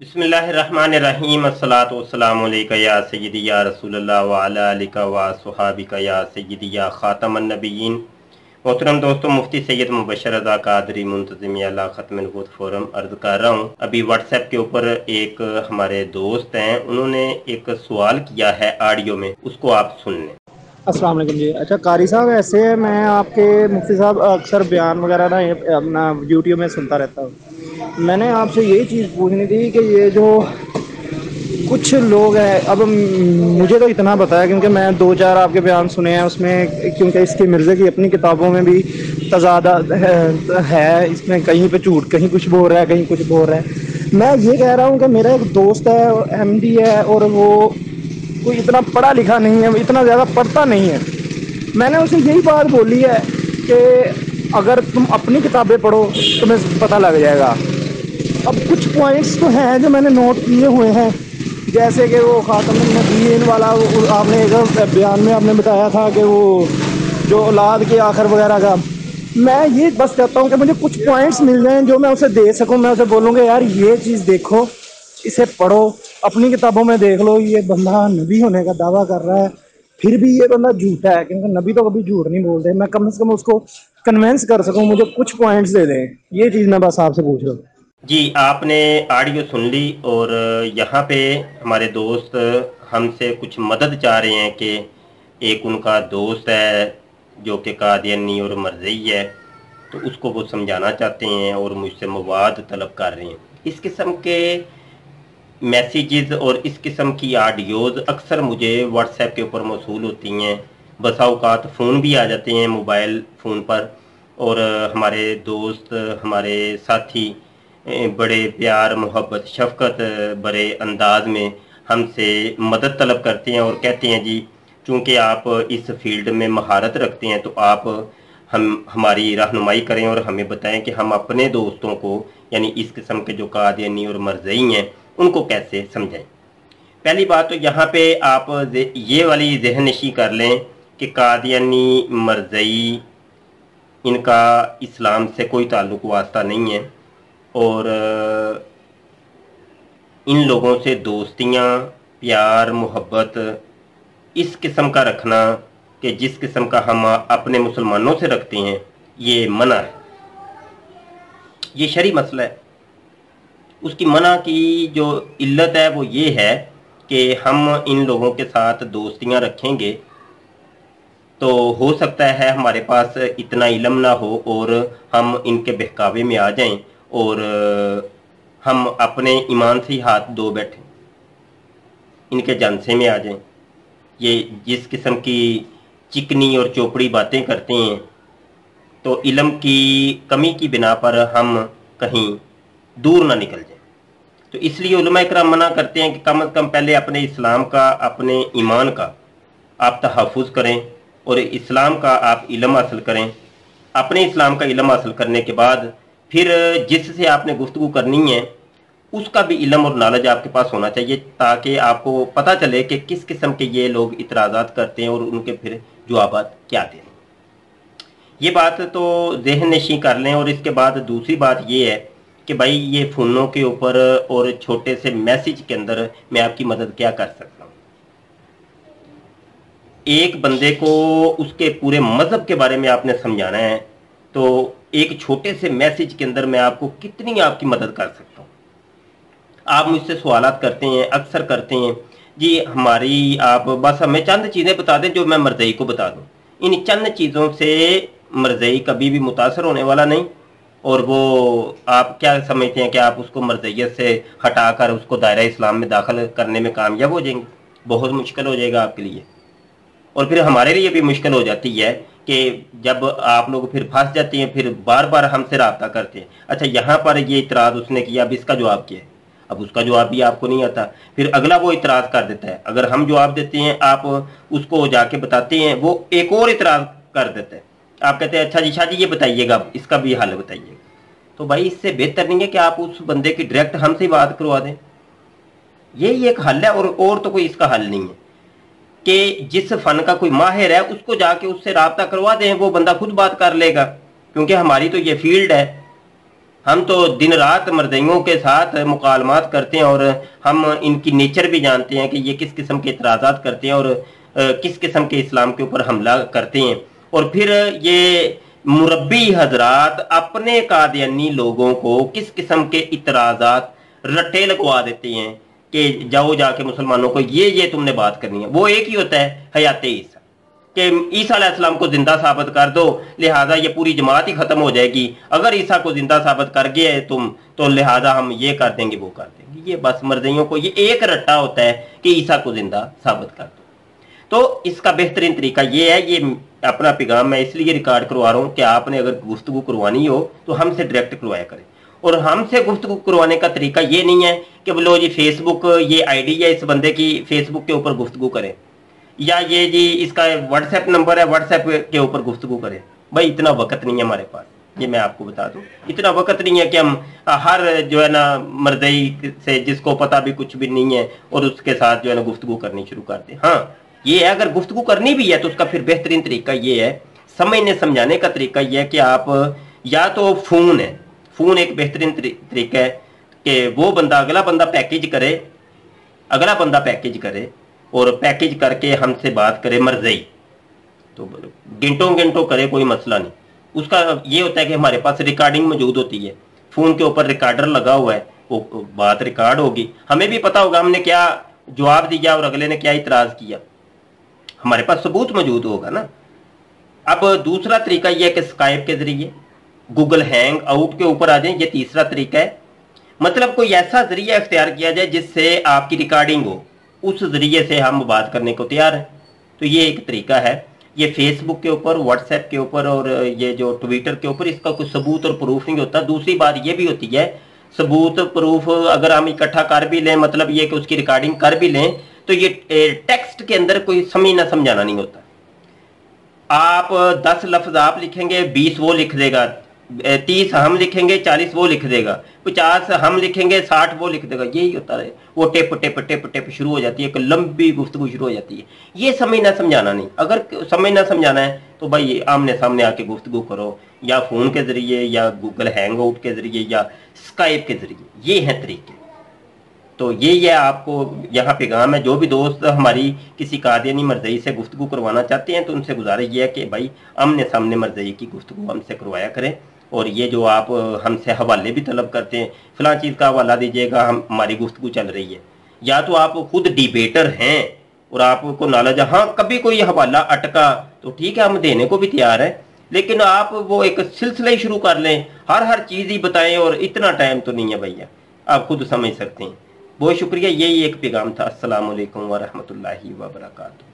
बिस्मिल्लाहिर्रहमानिर्रहीम अस्सलातु वस्सलामु अलैका या सय्यदी या रसूलल्लाह व अला आलिका व सुहाबिका या सय्यदी या खातमन नबिय्यीन। मोहतरम दोस्तों, मुफ्ती सैयद मुबशर रज़ा कादरी मुंतज़िम अला ख़त्म नबूवत फोरम अर्ज़ कर रहा हूँ। अभी व्हाट्सएप के ऊपर एक हमारे दोस्त हैं, उन्होंने एक सवाल किया है ऑडियो में, उसको आप सुन लें। अस्सलाम वालेकुम जी। अच्छा कारी साहब, ऐसे मैं आपके मुफ्ती साहब अक्सर बयान वगैरह ना ये अपना यूट्यूब में सुनता रहता हूँ। मैंने आपसे यही चीज़ पूछनी थी कि ये जो कुछ लोग हैं, अब मुझे तो इतना पता है क्योंकि मैं दो चार आपके बयान सुने हैं उसमें, क्योंकि इसकी मिर्ज़े की अपनी किताबों में भी तज़ाद है इसमें, कहीं पे झूठ, कहीं कुछ बोल रहा है, कहीं कुछ बोल रहा है। मैं ये कह रहा हूँ कि मेरा एक दोस्त है, एमडी है, और वो कोई इतना पढ़ा लिखा नहीं है, इतना ज़्यादा पढ़ता नहीं है। मैंने उसे यही बात बोली है कि अगर तुम अपनी किताबें पढ़ो तुम्हें पता लग जाएगा। अब कुछ पॉइंट्स तो हैं जो मैंने नोट किए हुए हैं, जैसे कि वो खातमुन नबिय्यीन वाला, आपने एक बयान में आपने बताया था कि वो जो औलाद के आखिर वगैरह का। मैं ये बस चाहता हूँ कि मुझे कुछ पॉइंट्स मिल जाएं जो मैं उसे दे सकूँ। मैं उसे बोलूँगा यार ये चीज़ देखो, इसे पढ़ो, अपनी किताबों में देख लो, ये बंदा नबी होने का दावा कर रहा है, फिर भी ये बंदा झूठा है, क्योंकि नबी तो कभी झूठ नहीं बोलते। मैं कम से कम उसको कन्विंस कर सकूं, मुझे कुछ पॉइंट्स दे दें। ये चीज़ मैं बस आपसे पूछ रहा हूँ। जी, आपने ऑडियो सुन ली और यहाँ पे हमारे दोस्त हमसे कुछ मदद चाह रहे हैं कि एक उनका दोस्त है जो कि कादियानी और मरज़ई है, तो उसको वो समझाना चाहते हैं और मुझसे मवाद तलब कर रहे हैं। इस किस्म के मैसेजेस और इस किस्म की ऑडियोज़ अक्सर मुझे व्हाट्सएप के ऊपर मौसूल होती हैं। बसा औकात फ़ोन भी आ जाते हैं मोबाइल फ़ोन पर, और हमारे दोस्त, हमारे साथी बड़े प्यार मोहब्बत शफ़क़त बड़े अंदाज में हमसे मदद तलब करते हैं और कहते हैं जी, चूँकि आप इस फील्ड में महारत रखते हैं तो आप हमारी रहनुमाई करें और हमें बताएं कि हम अपने दोस्तों को, यानी इस किस्म के जो कादियानी और मरज़ई हैं, उनको कैसे समझाएं। पहली बात तो यहाँ पे आप ये वाली ज़हननशी कर लें कि कादियानी मरज़ई इनका इस्लाम से कोई ताल्लुक़ वास्ता नहीं है, और इन लोगों से दोस्तियाँ, प्यार मोहब्बत इस किस्म का रखना कि जिस किस्म का हम अपने मुसलमानों से रखते हैं, ये मना है, ये शरई मसला है। उसकी मना की जो इल्लत है वो ये है कि हम इन लोगों के साथ दोस्तियां रखेंगे तो हो सकता है हमारे पास इतना इल्म ना हो और हम इनके बहकावे में आ जाएं और हम अपने ईमान से ही हाथ धो बैठें, इनके जानसे में आ जाएं। ये जिस किस्म की चिकनी और चोपड़ी बातें करते हैं, तो इल्म की कमी की बिना पर हम कहीं दूर ना निकल जाएं। तो इसलिए उलमा इकराम मना करते हैं कि कम अज़ कम पहले अपने इस्लाम का, अपने ईमान का आप तहफ़्फ़ुज़ करें और इस्लाम का आप इल्म हासिल करें। अपने इस्लाम का इल्म हासिल करने के बाद फिर जिससे आपने गुफ्तगू करनी है उसका भी इल्म और नॉलेज आपके पास होना चाहिए, ताकि आपको पता चले कि किस किस्म के ये लोग इतराज़ात करते हैं और उनके फिर जवाबात क्या दें। ये बात तो ज़हन नशी कर लें। और इसके बाद दूसरी बात ये है कि भाई ये फ़ोनों के ऊपर और छोटे से मैसेज के अंदर मैं आपकी मदद क्या कर सकता हूँ। एक बंदे को उसके पूरे मज़हब के बारे में आपने समझाना है, तो एक छोटे से मैसेज के अंदर मैं आपको कितनी आपकी मदद कर सकता हूँ। आप मुझसे सवालात करते हैं, अक्सर करते हैं जी हमारी, आप बस हमें चंद चीज़ें बता दें जो मैं मरज़ई को बता दूँ। इन चंद चीज़ों से मरज़ई कभी भी मुतासर होने वाला नहीं, और वो आप क्या समझते हैं कि आप उसको मरज़इयत से हटाकर उसको दायरा इस्लाम में दाखिल करने में कामयाब हो जाएंगे? बहुत मुश्किल हो जाएगा आपके लिए, और फिर हमारे लिए भी मुश्किल हो जाती है कि जब आप लोग फिर फंस जाते हैं, फिर बार बार हमसे रब्ता करते हैं। अच्छा, यहाँ पर ये इतराज़ उसने किया, अब इसका जवाब क्या है? अब उसका जवाब भी आपको नहीं आता, फिर अगला वो इतराज़ कर देता है। अगर हम जवाब देते हैं, आप उसको जाके बताते हैं, वो एक और इतराज़ कर देता है। आप कहते हैं अच्छा जी शाह जी ये बताइएगा, इसका भी हल बताइएगा। तो भाई इससे बेहतर नहीं है कि आप उस बंदे की डायरेक्ट हमसे ही बात करवा दें? यही एक हल है, और तो कोई इसका हल नहीं है कि जिस फ़न का कोई माहिर है उसको जाके उससे रब्ता करवा दें, वो बंदा खुद बात कर लेगा, क्योंकि हमारी तो ये फील्ड है। ہم تو دن رات مرزائیوں کے ساتھ مکالمات کرتے ہیں، اور ہم ان کی نیچر بھی جانتے ہیں کہ یہ کس قسم کے اعتراضات کرتے ہیں اور کس قسم کے اسلام کے اوپر حملہ کرتے ہیں. اور پھر یہ مربی حضرات اپنے قادیانی لوگوں کو کس قسم کے اعتراضات رٹے لگوا دیتے ہیں کہ جاؤ جا کے مسلمانوں کو یہ تم نے بات کرنی ہے. وہ ایک ہی ہوتا ہے حیات عیسیٰ، کہ عیسیٰ علیہ السلام کو زندہ ثابت کر دو، لہٰذا یہ پوری جماعت ہی ختم ہو جائے گی. اگر عیسیٰ کو زندہ ثابت کر گئے تم تو لہٰذا ہم یہ کر دیں گے وہ کر دیں گے. یہ بس مرزائیوں کو یہ ایک رٹا ہوتا ہے کہ عیسیٰ کو زندہ ثابت کر دو. تو اس کا بہترین طریقہ یہ ہے، یہ اپنا پیغام میں اس لیے ریکارڈ کروا رہا ہوں کہ آپ نے اگر گفتگو کروانی ہو تو ہم سے ڈائریکٹ کروایا کریں. اور ہم سے گفتگو کروانے کا طریقہ یہ نہیں ہے کہ بولو جی فیس بک یہ آئی ڈی ہے اس بندے کی، فیس بک کے اوپر گفتگو کریں، یا یہ جی اس کا واٹس ایپ نمبر ہے واٹس ایپ کے اوپر گفتگو کریں. بھائی اتنا وقت نہیں ہے ہمارے پاس، یہ میں آپ کو بتا دوں، اتنا وقت نہیں ہے کہ ہم ہر جو ہے نا مرزائی سے جس کو پتہ بھی کچھ بھی نہیں ہے اور اس کے ساتھ جو ہے نا گفتگو کرنی شروع کر دیں. ہاں یہ ہے اگر گفتگو کرنی بھی ہے تو اس کا پھر بہترین طریقہ یہ ہے، سمجھنے سمجھانے کا طریقہ یہ ہے کہ آپ یا تو فون ہے، فون ایک بہترین طریقہ ہے کہ وہ بندہ اگلا بندہ پیکیج کرے اور پیکیج کر کے ہم سے بات کرے مرزائی، تو گھنٹوں کرے کوئی مسئلہ نہیں. اس کا یہ ہوتا ہے کہ ہمارے پاس ریکارڈنگ موجود ہوتی ہے، فون کے اوپر ریکارڈر لگا ہوا ہے، وہ بات ریکارڈ ہوگی، ہمیں بھی پتا ہوگا ہم نے کیا جواب دیا اور اگلے نے کیا اعتراض کیا، ہمارے پاس ثبوت موجود ہوگا نا. اب دوسرا طریقہ یہ ہے کہ اسکائپ کے ذریعے گوگل ہینگ آؤٹ کے اوپر آ جائیں، یہ تیسرا طریقہ ہے. مطلب کوئی ایسا ذریعہ اختیار کیا جائے جس سے آپ کی ریکارڈنگ ہو، اس ذریعے سے ہم بات کرنے کو تیار ہیں. تو یہ ایک طریقہ ہے. یہ فیس بک کے اوپر، واٹس ایپ کے اوپر اور یہ جو ٹویٹر کے اوپر اس کا کوئی ثبوت اور پروف نہیں ہوتا. دوسری بات یہ بھی ہوتی ہے، ثبوت پروف اگر ہم اکٹھا کر بھی لیں، مطلب یہ کہ اس کی ریکارڈنگ کر بھی لیں، تو یہ ٹیکسٹ کے اندر کوئی سمجھنا سمجھانا نہیں ہوتا. آپ 10 لفظ آپ لکھیں گے، 20 وہ لکھ دے گا، 30 ہم لکھیں گے، 40 وہ لکھ دے گا، 50 ہم لکھیں گے، 60 وہ لکھ دے گا. یہی ہوتا ہے. وہ ٹپ شروع ہو جاتی ہے، ایک لمبی گفتگو شروع ہو جاتی ہے. یہ سمجھنا سمجھانا نہیں. اگر سمجھنا سمجھانا ہے تو بھائی آمنے سامنے آ کے گفتگو کرو، یا فون کے ذریعے یا گوگل ہینگ آؤٹ کے ذریعے یا اسکائپ کے ذریعے. یہ ہیں طریقے. تو یہ آپ کو یہاں پیغام ہے. جو بھی دوست ہماری کسی قادیانی مرزائی سے گفتگو کروانا چاہتے ہیں تو ان سے گزارش یہ ہے کہ بھائی آمنے سامنے مرزائی کی گفتگو ہم سے کروایا کریں. اور یہ جو آپ ہم سے حوالے بھی طلب کرتے ہیں، فلاں چیز کا حوالہ دیجیے گا، ہماری گفتگو چل رہی ہے، یا تو آپ خود ڈیبیٹر ہیں اور آپ کو نالج ہے، ہاں کبھی کوئی حوالہ اٹکا تو ٹھیک ہے ہم دینے کو بھی تیار ہیں، لیکن آپ وہ ایک سلسلہ ہی شروع کر لیں، ہر چیز ہی بتائیں، اور اتنا ٹائم تو نہیں ہے بھیا، آپ خود سمجھ سکتے ہیں. بہت شکریہ. یہی ایک پیغام تھا. السلام علیکم ورحمۃ اللہ وبرکاتہ.